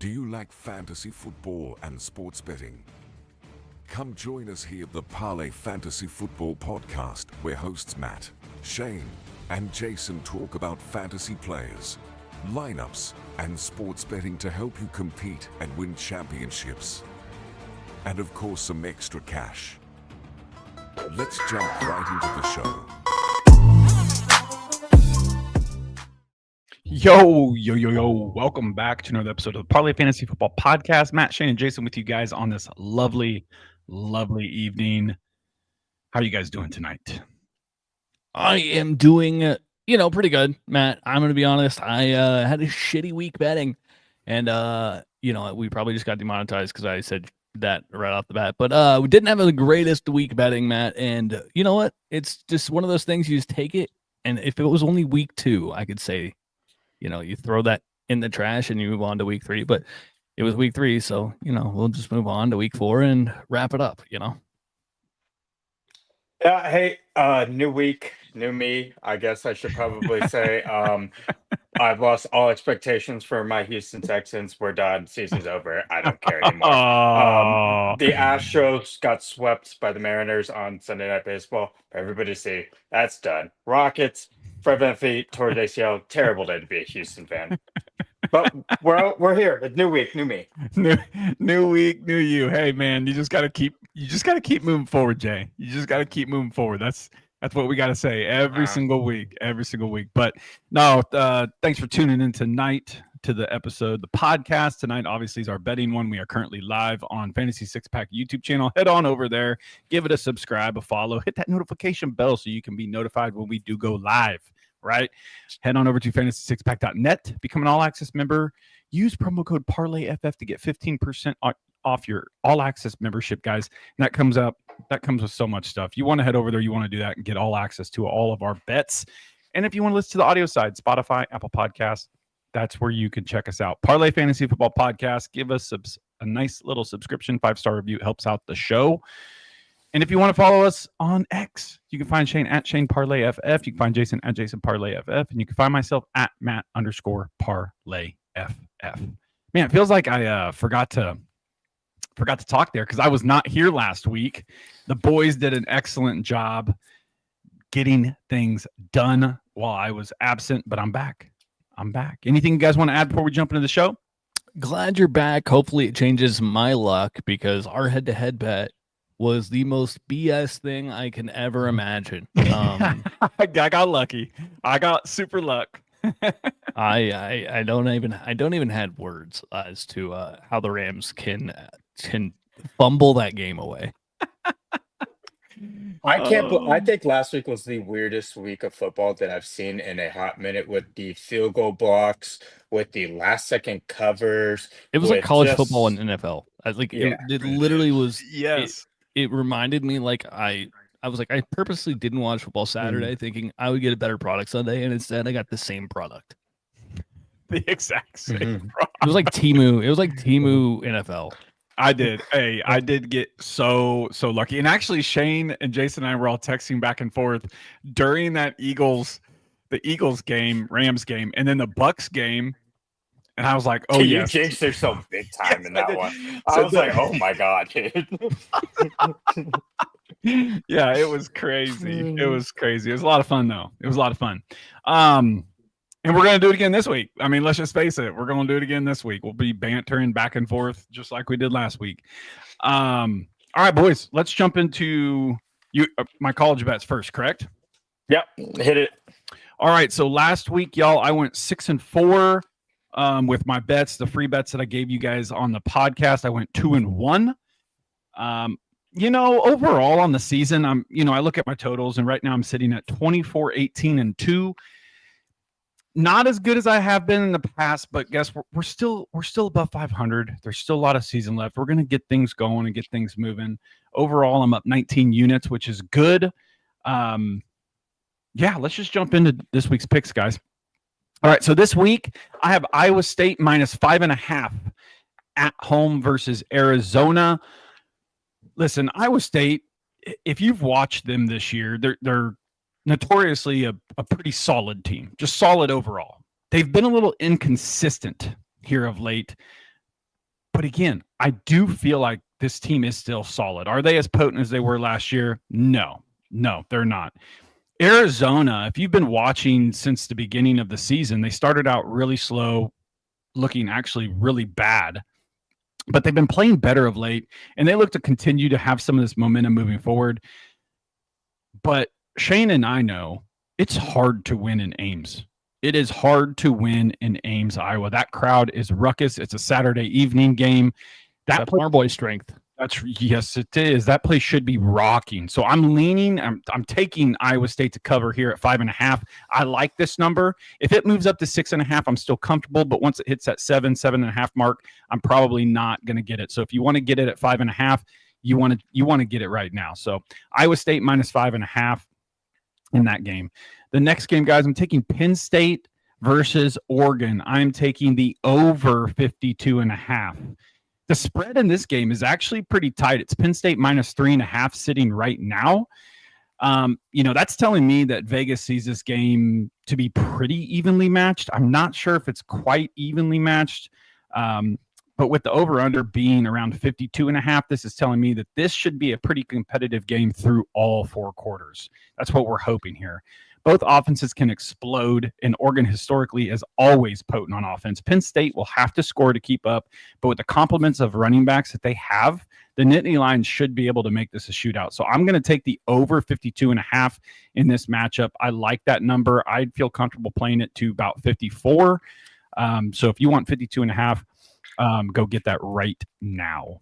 Do you like fantasy football and sports betting? Come join us here at the Parlay Fantasy Football Podcast, where hosts Matt, Shane, and Jason talk about fantasy players, lineups, and sports betting to help you compete and win championships. And of course, some extra cash. Let's jump right into the show. Yo. Welcome back to another episode of the Parlay Fantasy Football Podcast. Matt, Shane, and Jason with you guys on this lovely evening. How are you guys doing tonight? I am doing, pretty good, Matt. I'm going to be honest. I had a shitty week betting, and, we probably just got demonetized because I said that right off the bat. But we didn't have the greatest week betting, Matt. And you know what? It's just one of those things. You just take it. And if it was only week 2, I could say, you throw that in the trash and you move on to week 3. But it was week 3, so, we'll just move on to week 4 and wrap it up, Yeah, hey, new week, new me, I guess I should probably say. I've lost all expectations for my Houston Texans. We're done. Season's over. I don't care anymore. The Astros got swept by the Mariners on Sunday Night Baseball. For everybody to see, that's done. Rockets, Fred VanVleet, tore his ACL. Terrible day to be a Houston fan. But we're here. It's new week, new me. New week, new you. Hey man, you just gotta keep moving forward, Jay. You just gotta keep moving forward. That's what we gotta say every single week. But no, thanks for tuning in tonight to the episode. The podcast tonight obviously is our betting one. We are currently live on Fantasy Six Pack YouTube channel. Head on over there, give it a subscribe, a follow, hit that notification bell so you can be notified when we do go live. Right? Head on over to fantasy6pack.net, become an all-access member. Use promo code Parlay FF to get 15% off your all-access membership, guys. And that comes with so much stuff. You want to head over there, you want to do that and get all access to all of our bets. And if you want to listen to the audio side, Spotify, Apple Podcasts, that's where you can check us out. Parlay Fantasy Football Podcast. Give us a nice little subscription, 5-star review. It helps out the show. And if you want to follow us on X, you can find Shane at Shane Parlay FF. You can find Jason at Jason Parlay FF. And you can find myself at Matt_Parlay FF. Man, it feels like I forgot to talk there because I was not here last week. The boys did an excellent job getting things done while I was absent, but I'm back. Anything you guys want to add before we jump into the show? Glad you're back. Hopefully it changes my luck because our head-to-head bet was the most BS thing I can ever imagine. I got lucky. I got super luck. I don't even have words as to how the Rams can fumble that game away. I think last week was the weirdest week of football that I've seen in a hot minute, with the field goal blocks, with the last second covers. It was like college football and NFL. It literally was. Yes. It reminded me I was like, I purposely didn't watch football Saturday thinking I would get a better product Sunday, and instead I got the same product. The exact same product. It was like Temu. It was like Temu NFL. I did get so lucky. And actually Shane and Jason and I were all texting back and forth during that the Eagles game, Rams game, and then the Bucks game. And I was like, oh, yes. You jinxed yourself big time in that one. I was like, oh, my God, dude. Yeah, it was crazy. It was a lot of fun, though. And we're going to do it again this week. I mean, let's just face it. We're going to do it again this week. We'll be bantering back and forth just like we did last week. All right, boys, let's jump into my college bets first, correct? Yep, hit it. All right, so last week, y'all, I went 6-4. With my bets, the free bets that I gave you guys on the podcast, I went 2-1. Overall on the season, I look at my totals, and right now I'm sitting at 24-18-2. Not as good as I have been in the past, but guess we're still above 500. There's still a lot of season left. We're going to get things going and get things moving. Overall, I'm up 19 units, which is good. Let's just jump into this week's picks, guys. All right, so this week I have Iowa State -5.5 at home versus Arizona. Listen, Iowa State, if you've watched them this year, they're notoriously a pretty solid team, just solid overall. They've been a little inconsistent here of late. But again, I do feel like this team is still solid. Are they as potent as they were last year? No, they're not. Arizona, if you've been watching since the beginning of the season, they started out really slow, looking actually really bad. But they've been playing better of late, and they look to continue to have some of this momentum moving forward. But Shane and I know it's hard to win in Ames. It is hard to win in Ames, Iowa. That crowd is ruckus. It's a Saturday evening game. That's our boy strength. Yes, it is. That place should be rocking. So I'm leaning. I'm taking Iowa State to cover here at 5.5. I like this number. If it moves up to 6.5, I'm still comfortable. But once it hits that 7.5 mark, I'm probably not going to get it. So if you want to get it at 5.5, you want to get it right now. So Iowa State minus 5.5 in that game. The next game, guys, I'm taking Penn State versus Oregon. I'm taking the over 52.5. The spread in this game is actually pretty tight. It's Penn State minus 3.5 sitting right now. That's telling me that Vegas sees this game to be pretty evenly matched. I'm not sure if it's quite evenly matched, but with the over-under being around 52.5, this is telling me that this should be a pretty competitive game through all 4 quarters. That's what we're hoping here. Both offenses can explode, and Oregon historically is always potent on offense. Penn State will have to score to keep up, but with the complements of running backs that they have, the Nittany Lions should be able to make this a shootout. So I'm going to take the over 52.5 in this matchup. I like that number. I'd feel comfortable playing it to about 54. So if you want 52.5, go get that right now.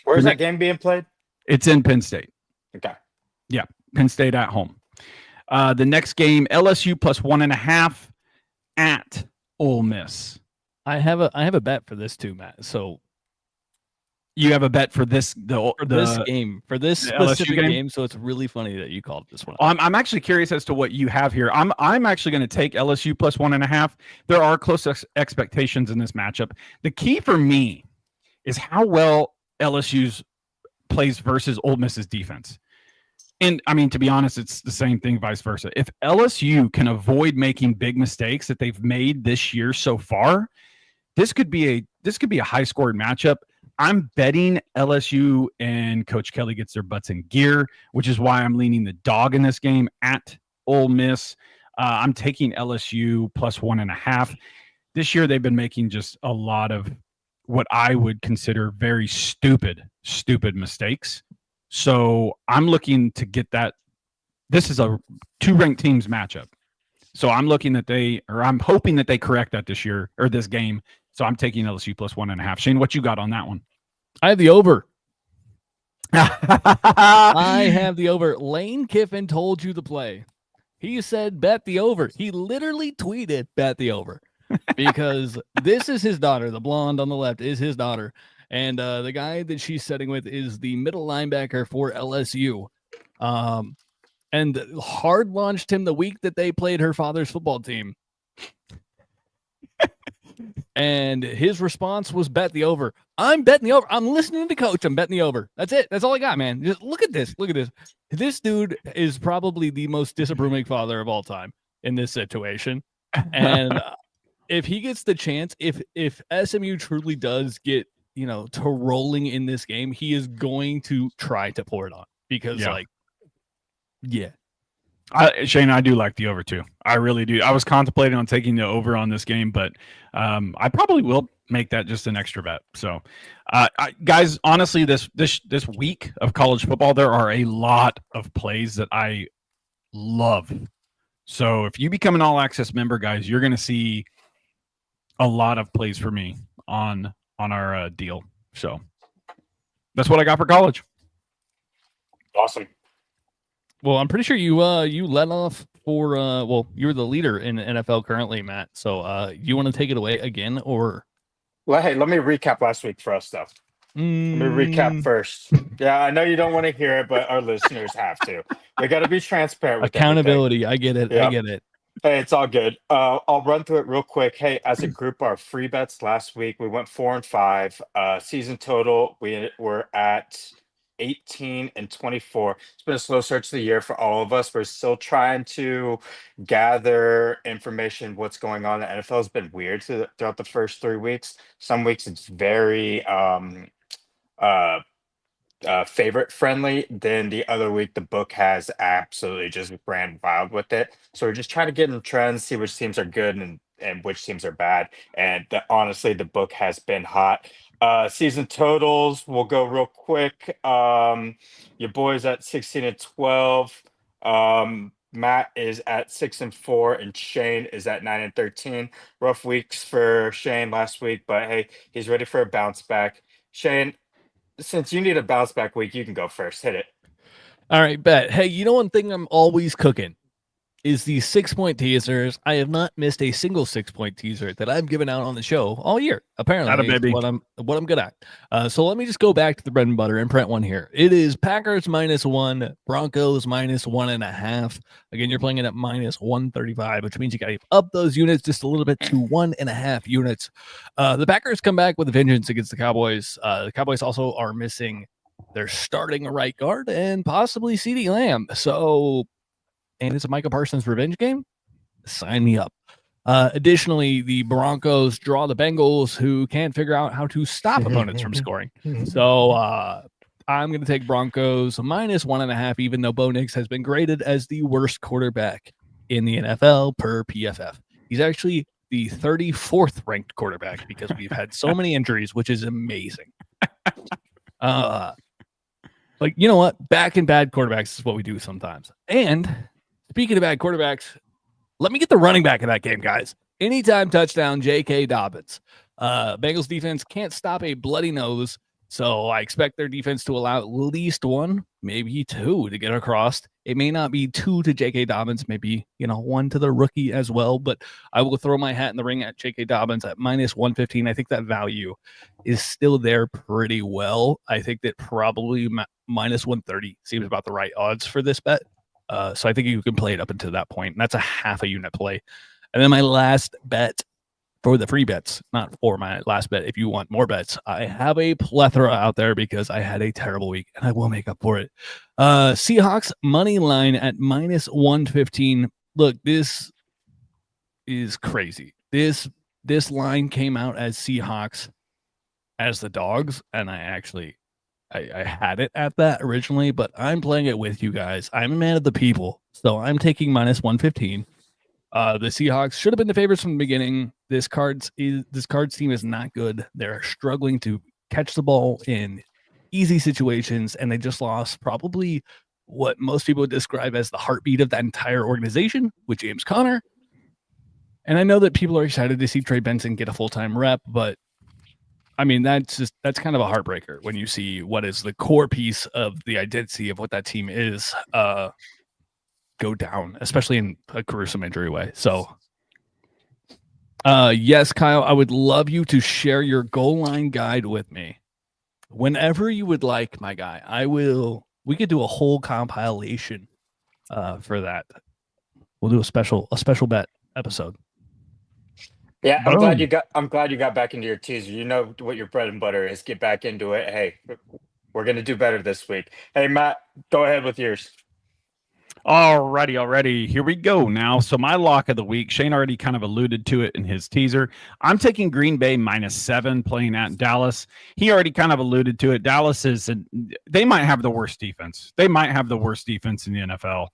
Where's that game being played? It's in Penn State. Okay. Yeah, Penn State at home. The next game, LSU plus 1.5 at Ole Miss. I have a bet for this too, Matt. So you have a bet for this this game, for this specific game. So it's really funny that you called this one. I'm actually curious as to what you have here. I'm actually going to take LSU plus 1.5. There are close expectations in this matchup. The key for me is how well LSU's plays versus Ole Miss's defense. And I mean, to be honest, it's the same thing, vice versa. If LSU can avoid making big mistakes that they've made this year so far, this could be a high-scored matchup. I'm betting LSU and Coach Kelly gets their butts in gear, which is why I'm leaning the dog in this game at Ole Miss. I'm taking LSU plus 1.5. This year, they've been making just a lot of what I would consider very stupid mistakes. So I'm looking to get that. This is a 2 ranked teams matchup. So I'm hoping that they correct that this year or this game. So I'm taking LSU plus 1.5. Shane, what you got on that one? I have the over. I have the over. Lane Kiffin told you the play. He said, bet the over. He literally tweeted, bet the over. Because this is his daughter. The blonde on the left is his daughter. And the guy that she's setting with is the middle linebacker for LSU. And hard launched him the week that they played her father's football team. And his response was bet the over. I'm betting the over. I'm listening to coach. I'm betting the over. That's it. That's all I got, man. Just look at this. Look at this. This dude is probably the most disapproving father of all time in this situation. And if he gets the chance, if SMU truly does get, to rolling in this game, he is going to try to pour it on because Shane, I do like the over too. I really do. I was contemplating on taking the over on this game, but I probably will make that just an extra bet. So, guys, honestly, this week of college football, there are a lot of plays that I love. So if you become an all access member, guys, you're going to see a lot of plays for me on our deal. So that's what I got for college. Awesome. Well, I'm pretty sure you led off for you're the leader in NFL currently, Matt. So you want to take it away again, or? Well, hey, let me recap last week for us, though. Let me recap first. Yeah, I know you don't want to hear it, but our listeners have to. We got to be transparent with accountability. Everything. I get it. Yep. I get it. Hey, it's all good. I'll run through it real quick. Hey, as a group, our free bets last week, we went 4-5. Season total, we were at 18-24. It's been a slow start to the year for all of us. We're still trying to gather information. What's going on? The NFL has been weird throughout the first 3 weeks. Some weeks it's very uh favorite friendly. Then the other week the book has absolutely just ran wild with it. So we're just trying to get in trends, see which teams are good and which teams are bad. And honestly, the book has been hot. Season totals, we'll go real quick. Your boys at 16-12. Matt is at 6-4, and Shane is at 9-13. Rough weeks for Shane last week, but hey, he's ready for a bounce back. Shane, since you need a bounce back week, you can go first. Hit it. All right, bet. Hey, you know one thing I'm always cooking is these 6-point teasers. I have not missed a single 6-point teaser that I've given out on the show all year. Apparently, baby. what I'm good at. So let me just go back to the bread and butter and print one here. It is Packers -1, Broncos -1.5. Again, you're playing it at -135, which means you got to up those units just a little bit to 1.5 units. The Packers come back with a vengeance against the Cowboys. The Cowboys also are missing their starting right guard and possibly CeeDee Lamb. So. And it's a Micah Parsons revenge game. Sign me up. Additionally, the Broncos draw the Bengals, who can't figure out how to stop opponents from scoring. So I'm going to take Broncos -1.5, even though Bo Nix has been graded as the worst quarterback in the NFL per PFF. He's actually the 34th ranked quarterback because we've had so many injuries, which is amazing. Like, you know what? Back in bad quarterbacks is what we do sometimes. And speaking of bad quarterbacks, let me get the running back in that game, guys. Anytime touchdown, J.K. Dobbins. Bengals defense can't stop a bloody nose, so I expect their defense to allow at least 1, maybe 2 to get across. It may not be 2 to J.K. Dobbins, maybe 1 to the rookie as well, but I will throw my hat in the ring at J.K. Dobbins at -115. I think that value is still there pretty well. I think that probably -130 seems about the right odds for this bet. So I think you can play it up until that point. And that's a half a unit play. And then my last bet for the free bets, not for my last bet. If you want more bets, I have a plethora out there because I had a terrible week and I will make up for it. Seahawks money line at -115. Look, this is crazy. This line came out as Seahawks as the dogs. And I had it at that originally, but I'm playing it with you guys. I'm a man of the people, so I'm taking -115. The Seahawks should have been the favorites from the beginning. This Cards team is not good. They're struggling to catch the ball in easy situations, and they just lost probably what most people would describe as the heartbeat of that entire organization with James Conner. And I know that people are excited to see Trey Benson get a full-time rep, but I mean, that's kind of a heartbreaker when you see what is the core piece of the identity of what that team is go down, especially in a gruesome injury way. So, yes, Kyle, I would love you to share your goal line guide with me whenever you would like, my guy. We could do a whole compilation for that. We'll do a special bet episode. Yeah, I'm glad you got back into your teaser. You know what your bread and butter is. Get back into it. Hey, we're gonna do better this week. Hey, Matt, go ahead with yours. Alrighty. Here we go now. So my lock of the week, Shane already kind of alluded to it in his teaser. I'm taking Green Bay -7 playing at Dallas. He already kind of alluded to it. Dallas they might have the worst defense. They might have the worst defense in the NFL.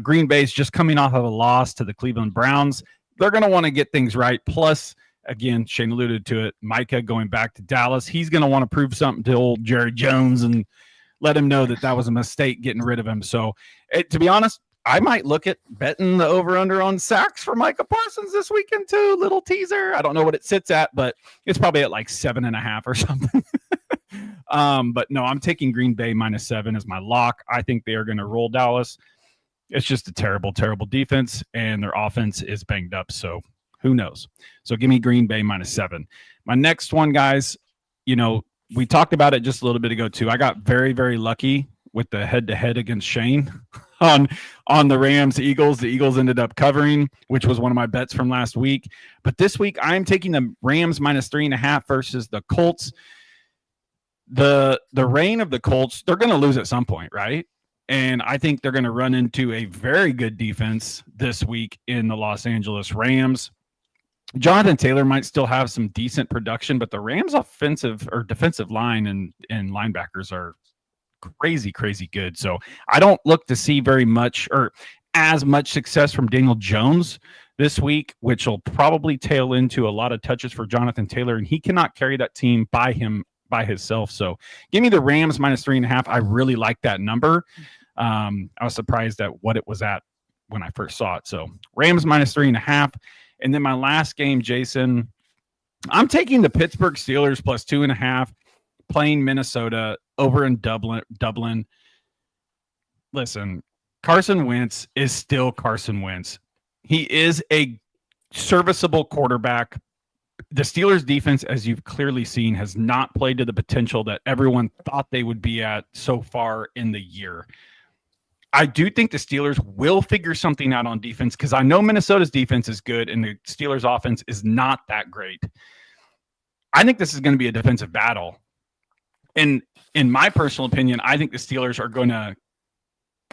Green Bay's just coming off of a loss to the Cleveland Browns. They're going to want to get things right. Plus, again, Shane alluded to it, Micah going back to Dallas. He's going to want to prove something to old Jerry Jones and let him know that was a mistake getting rid of him. So, to be honest, I might look at betting the over-under on sacks for Micah Parsons this weekend too. Little teaser. I don't know what it sits at, but it's probably at like 7.5 or something. But no, I'm taking Green Bay -7 as my lock. I think they are going to roll Dallas. It's just a terrible, terrible defense, and their offense is banged up. So who knows? So give me Green Bay -7. My next one, guys, we talked about it just a little bit ago too. I got very, very lucky with the head-to-head against Shane on the Rams-Eagles. The Eagles ended up covering, which was one of my bets from last week. But this week, I'm taking the Rams -3.5 versus the Colts. the reign of the Colts, they're going to lose at some point, right? And I think they're going to run into a very good defense this week in the Los Angeles Rams. Jonathan Taylor might still have some decent production, but the Rams' offensive or defensive line and linebackers are crazy good. So I don't look to see very much or as much success from Daniel Jones this week, which will probably tail into a lot of touches for Jonathan Taylor, and he cannot carry that team by himself. So give me the Rams -3.5. I really like that number. I was surprised at what it was at when I first saw it. So Rams -3.5. And then my last game, Jason, I'm taking the Pittsburgh Steelers +2.5, playing Minnesota over in Dublin. Listen, Carson Wentz is still Carson Wentz. He is a serviceable quarterback. The Steelers defense, as you've clearly seen, has not played to the potential that everyone thought they would be at so far in the year. I do think the Steelers will figure something out on defense because I know Minnesota's defense is good and the Steelers' offense is not that great. I think this is going to be a defensive battle. And in my personal opinion, I think the Steelers are going to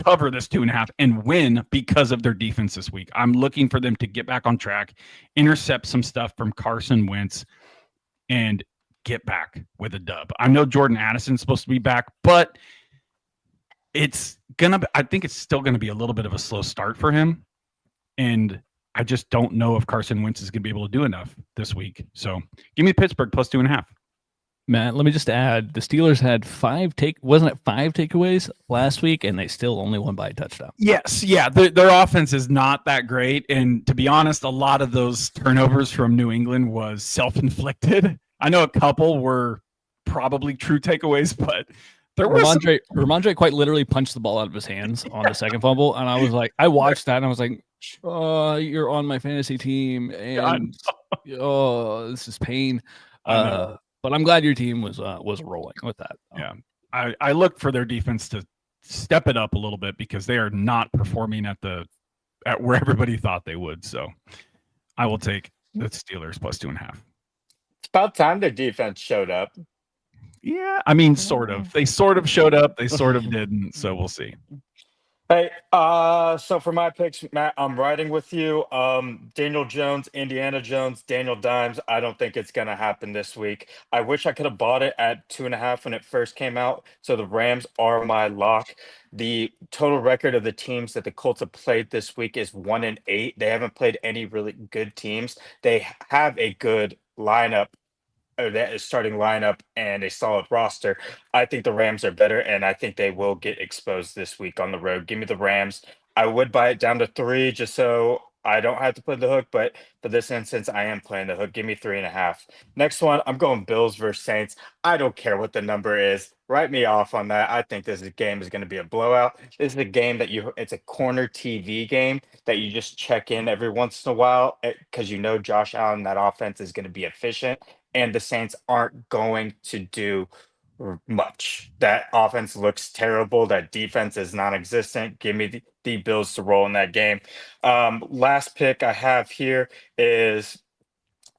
cover this 2.5 and win because of their defense this week. I'm looking for them to get back on track, intercept some stuff from Carson Wentz, and get back with a dub. I know Jordan Addison's supposed to be back, but I think it's still going to be a little bit of a slow start for him. And I just don't know if Carson Wentz is going to be able to do enough this week. So give me Pittsburgh +2.5. Matt, let me just add, the Steelers had five takeaways last week, and they still only won by a touchdown. Yes, yeah, their offense is not that great, and to be honest, a lot of those turnovers from New England was self-inflicted. I know a couple were probably true takeaways, but there was Ramondre quite literally punched the ball out of his hands on the second fumble, and I was like, I watched that, and I was like, oh, you're on my fantasy team, and oh, this is pain. But I'm glad your team was rolling with that. Yeah, I look for their defense to step it up a little bit because they are not performing at where everybody thought they would. So I will take the Steelers +2.5. It's about time their defense showed up. Yeah, I mean, sort of. They sort of showed up. They sort of didn't. So we'll see. Hey, so for my picks, Matt, I'm riding with you. Daniel Jones, Indiana Jones, Daniel Dimes. I don't think it's going to happen this week. I wish I could have bought it at 2.5 when it first came out. So the Rams are my lock. The total record of the teams that the Colts have played this week is 1-8. They haven't played any really good teams. They have a good lineup. That is starting lineup and a solid roster. I think the Rams are better, and I think they will get exposed this week on the road. Give me the Rams. I would buy it down to 3 just so I don't have to play the hook, but for this instance, I am playing the hook. Give me 3.5. Next one, I'm going Bills versus Saints. I don't care what the number is. Write me off on that. I think this game is going to be a blowout. This is a game that it's a corner TV game that you just check in every once in a while because you know Josh Allen, that offense is going to be efficient. And the Saints aren't going to do much. That offense looks terrible. That defense is non-existent. Give me the Bills to roll in that game. Last pick I have here is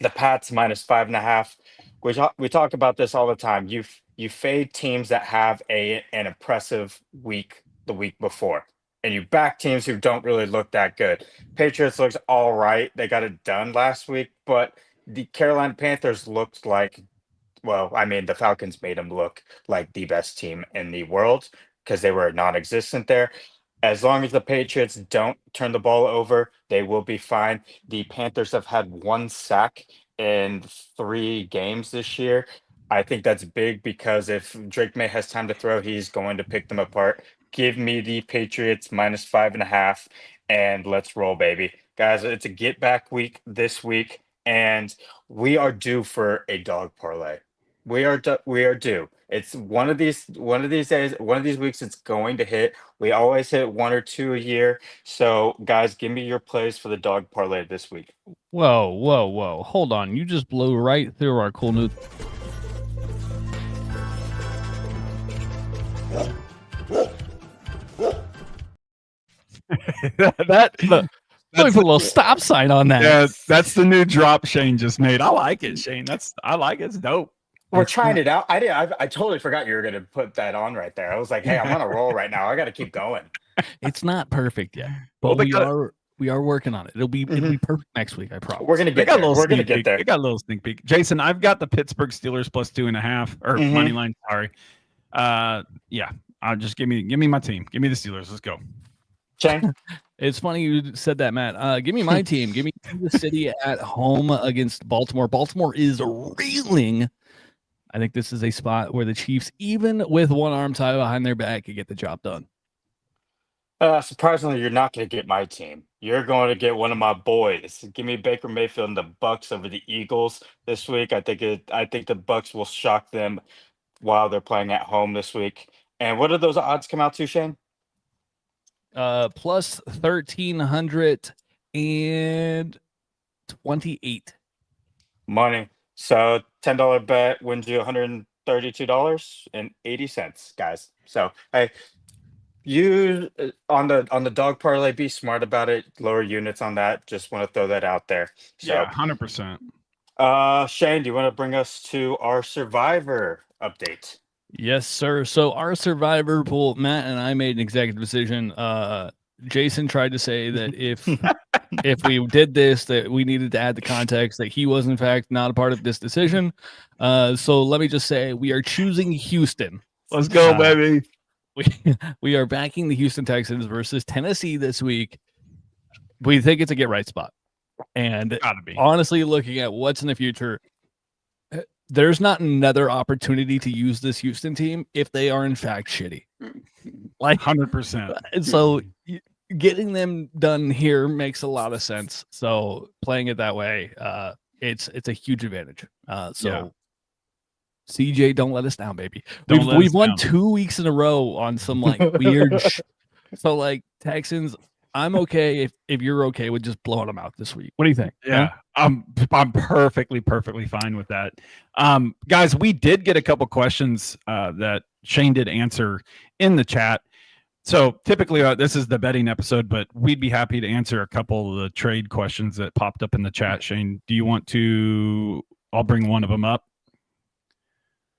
the Pats -5.5. We talk about this all the time. You fade teams that have an impressive week the week before, and you back teams who don't really look that good. Patriots looks all right. They got it done last week, but the Carolina Panthers looked like, well, I mean, the Falcons made them look like the best team in the world because they were non-existent there. As long as the Patriots don't turn the ball over, they will be fine. The Panthers have had 1 sack in 3 games this year. I think that's big because if Drake May has time to throw, he's going to pick them apart. Give me the Patriots -5.5, and let's roll, baby. Guys, it's a get-back week this week. And we are due for a dog parlay. We are due. It's one of these days, one of these weeks. It's going to hit. We always hit 1 or 2 a year. So, guys, give me your plays for the dog parlay this week. Whoa! Hold on, you just blew right through our cool news. Look for a little stop sign on that. Yeah, that's the new drop Shane just made. I like it, Shane. I like it. It's dope. We're trying it out. I totally forgot you were going to put that on right there. I was like, hey, I'm on a roll right now. I got to keep going. It's not perfect yet, Well, but they we are working on it. It'll be perfect next week. I promise. We're going to They get got a there. little We're going to sneak get peek. there. They got a little sneak peek. Jason, I've got the Pittsburgh Steelers plus 2.5 or money line. Sorry. Yeah. I'll just give me my team. Give me the Steelers. Let's go. Shane? It's funny you said that, Matt. Give me my team. Give me Kansas City at home against Baltimore. Baltimore is reeling. I think this is a spot where the Chiefs, even with one arm tied behind their back, can get the job done. Surprisingly, you're not going to get my team. You're going to get one of my boys. Give me Baker Mayfield and the Bucks over the Eagles this week. I think the Bucks will shock them while they're playing at home this week. And what do those odds come out to, Shane? Plus 1,328 money. So $10 bet wins you $132.80, guys. So hey, you on the Dawg Parlay, be smart about it. Lower units on that. Just want to throw that out there. So, Yeah, 100%. Shane, do you want to bring us to our Survivor update? Yes, sir. So our Survivor pool, Matt and I made an executive decision. Jason tried to say that if we did this, that we needed to add the context that he was in fact not a part of this decision. So let me just say we are choosing Houston. Let's go, baby. We are backing the Houston Texans versus Tennessee this week. We think it's a get right spot. And Gotta be. honestly, looking at what's in the future, there's not another opportunity to use this Houston team if they are in fact shitty. Like 100%. So getting them done here makes a lot of sense. So playing it that way, it's a huge advantage. CJ, don't let us down, baby. We've won 2 weeks in a row on some like weird. So like Texans, I'm okay if you're okay with just blowing them out this week. What do you think? Yeah, I'm perfectly fine with that. Guys, we did get a couple questions that Shane did answer in the chat. So typically this is the betting episode, but we'd be happy to answer a couple of the trade questions that popped up in the chat. Shane, do you want to? I'll bring one of them up.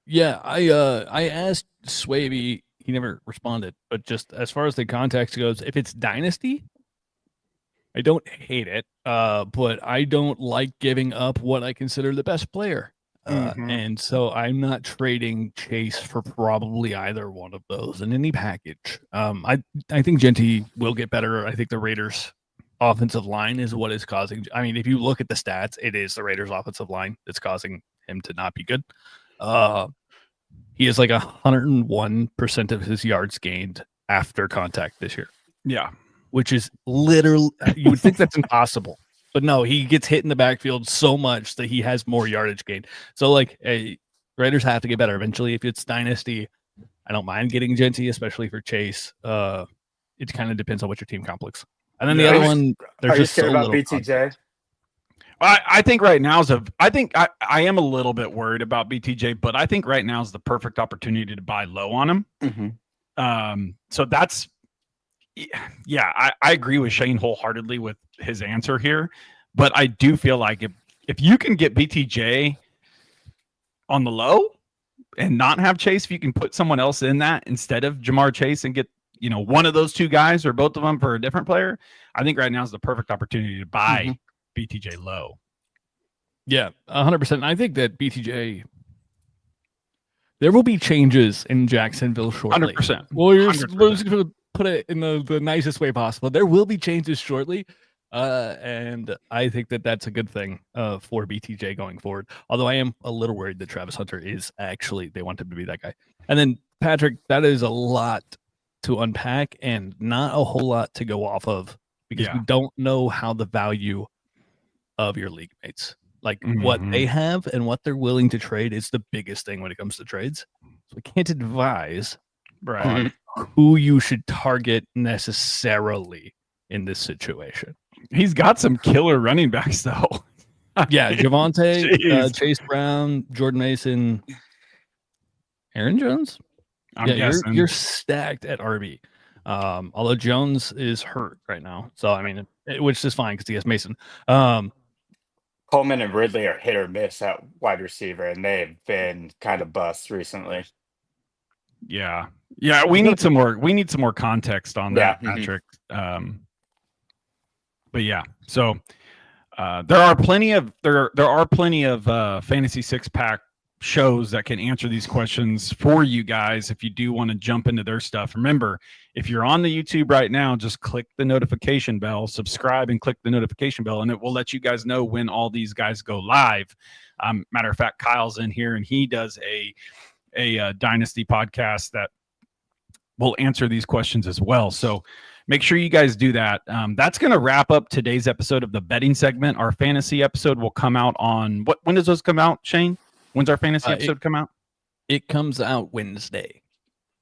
Yeah, I asked Swaby. He never responded, but just as far as the context goes, if it's Dynasty, I don't hate it, but I don't like giving up what I consider the best player. And so I'm not trading Chase for probably either one of those in any package. I think Genty will get better. I think the Raiders' offensive line is what is causing. I mean, if you look at the stats, it is the Raiders' offensive line that's causing him to not be good. He is like 101% of his yards gained after contact this year. Yeah. Which is literally, you would think that's impossible. But no, he gets hit in the backfield so much that he has more yardage gained. So, like, Raiders have to get better eventually. If it's Dynasty, I don't mind getting Genty, especially for Chase. It kind of depends on what your team complex. And then the other one, there's just so about little BTJ? context. I think right now I am a little bit worried about BTJ, but I think right now is the perfect opportunity to buy low on him. So that's, yeah, I agree with Shane wholeheartedly with his answer here, but I do feel like if you can get BTJ on the low and not have Chase, if you can put someone else in that instead of Jamar Chase and get, one of those two guys or both of them for a different player, I think right now is the perfect opportunity to buy BTJ low. Yeah, 100%. I think that BTJ, there will be changes in Jacksonville shortly. 100%. Well, we're just going to put it in the nicest way possible. There will be changes shortly, and I think that that's a good thing for BTJ going forward. Although I am a little worried that Travis Hunter is actually, they want him to be that guy. And then, Patrick, that is a lot to unpack and not a whole lot to go off of because we don't know how the value of your league mates, like what they have and what they're willing to trade, is the biggest thing when it comes to trades. So we can't advise on who you should target necessarily in this situation. He's got some killer running backs though. Yeah, Javonte, Chase Brown, Jordan Mason, Aaron Jones. You're stacked at RB. Although Jones is hurt right now, so I mean, which is fine because he has Mason. Coleman and Ridley are hit or miss at wide receiver, and they've been kind of busts recently. Yeah. We need some more. We need some more context on that, Patrick. But yeah, so there are plenty of fantasy 6-pack shows that can answer these questions for you guys if you do want to jump into their stuff. Remember, if you're on the YouTube right now, just click the notification bell, subscribe, and click the notification bell, and it will let you guys know when all these guys go live. Matter of fact, Kyle's in here, and he does a Dynasty podcast that will answer these questions as well. So make sure you guys do that. That's going to wrap up today's episode of the betting segment. Our fantasy episode will come out on when does those come out, Shane? When's our fantasy episode come out? It comes out Wednesday.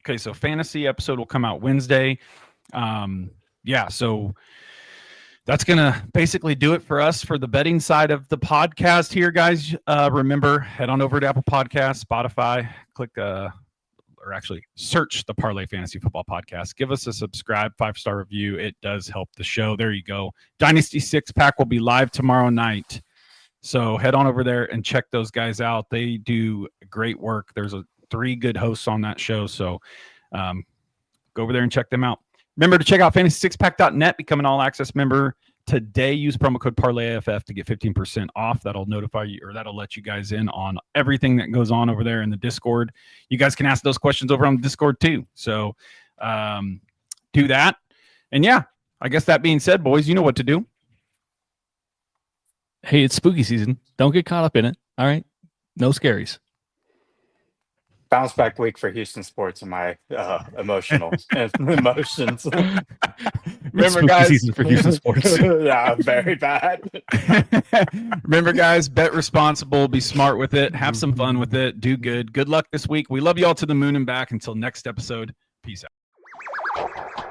Okay, so fantasy episode will come out Wednesday. So that's going to basically do it for us for the betting side of the podcast here, guys. Remember, head on over to Apple Podcasts, Spotify, click or actually search the Parlay Fantasy Football Podcast. Give us a subscribe, 5-star review. It does help the show. There you go. Dynasty 6-pack will be live tomorrow night. So head on over there and check those guys out. They do great work. There's 3 good hosts on that show. So go over there and check them out. Remember to check out fantasy6pack.net, become an all-access member today. Use promo code Parlay FF to get 15% off. That'll notify you, or that'll let you guys in on everything that goes on over there in the Discord. You guys can ask those questions over on the Discord too. So do that. And yeah, I guess that being said, boys, you know what to do. Hey, it's spooky season. Don't get caught up in it. All right. No scaries. Bounce back week for Houston sports and my emotions. Remember, guys, season for Houston sports. Yeah, very bad. Remember, guys, bet responsible, be smart with it, have some fun with it, do good. Good luck this week. We love you all to the moon and back. Until next episode, peace out.